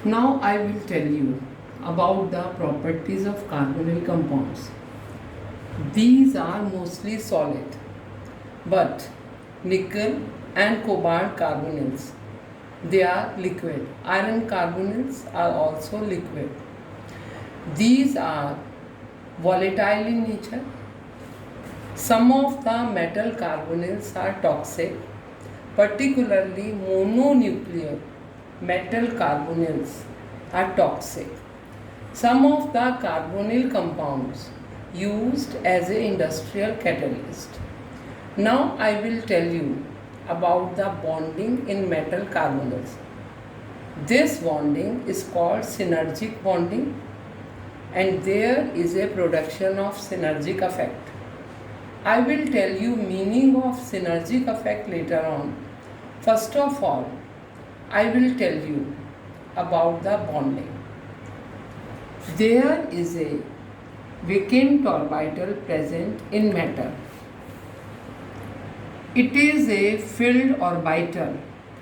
Now I will tell you about the properties of carbonyl compounds. These are mostly solid, but nickel and cobalt carbonyls, they are liquid. Iron carbonyls are also liquid. These are volatile in nature. Some of the metal carbonyls are toxic, particularly mononuclear metal carbonyls are toxic. Some of the carbonyl compounds used as an industrial catalyst. Now I will tell you about the bonding in metal carbonyls. This bonding is called synergic bonding, and there is a production of synergic effect. I will tell you meaning of synergic effect later on. First of all, I will tell you about the bonding. There is a vacant orbital present in metal. It is a filled orbital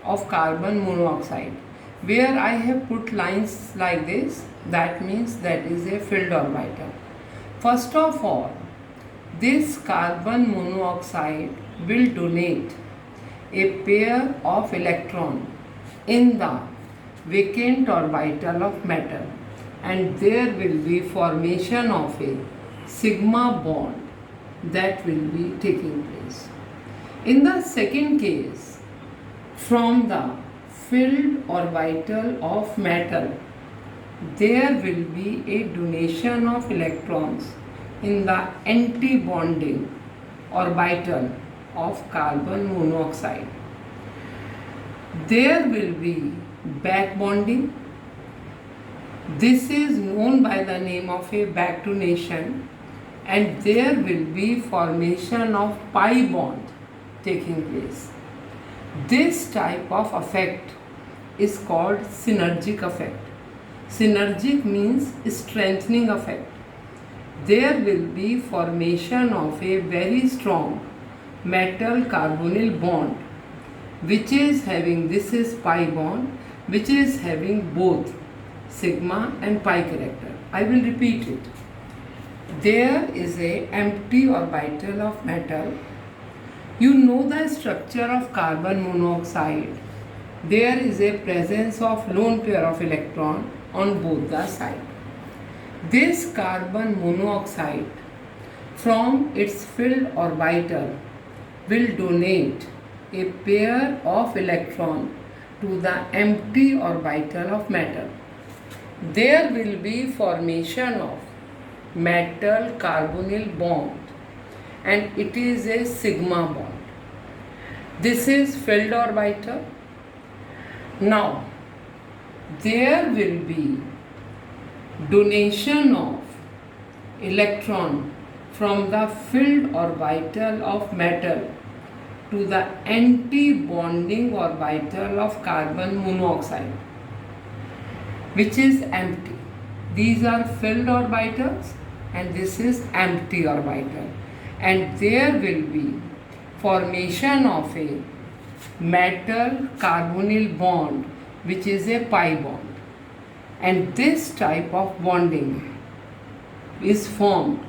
of carbon monoxide. Where I have put lines like this, that means that is a filled orbital. First of all, this carbon monoxide will donate a pair of electrons in the vacant orbital of metal, and there will be formation of a sigma bond that will be taking place. In the second case, from the filled orbital of metal, there will be a donation of electrons in the anti-bonding orbital of carbon monoxide. There will be back bonding. This is known by the name of a back donation, and there will be formation of pi bond taking place. This type of effect is called synergic effect. Synergic means strengthening effect. There will be formation of a very strong metal carbonyl bond which is having, this is pi bond, which is having both sigma and pi character. I will repeat it. There is a empty orbital of metal. You know the structure of carbon monoxide. There is a presence of lone pair of electron on both the sides. This carbon monoxide from its filled orbital will donate a pair of electrons to the empty orbital of metal. There will be formation of metal carbonyl bond, and it is a sigma bond. This is filled orbital. Now there will be donation of electron from the filled orbital of metal to the anti-bonding orbital of carbon monoxide, which is empty. These are filled orbitals and this is empty orbital, and there will be formation of a metal carbonyl bond which is a pi bond, and this type of bonding is formed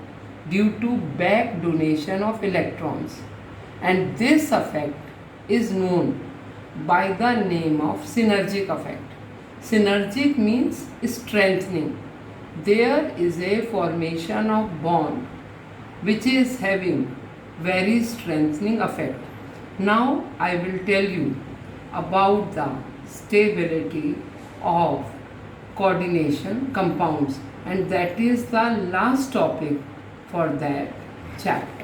due to back donation of electrons, and this effect is known by the name of synergic effect. Synergic means strengthening. There is a formation of bond which is having very strengthening effect. Now I will tell you about the stability of coordination compounds, and that is the last topic for that chapter.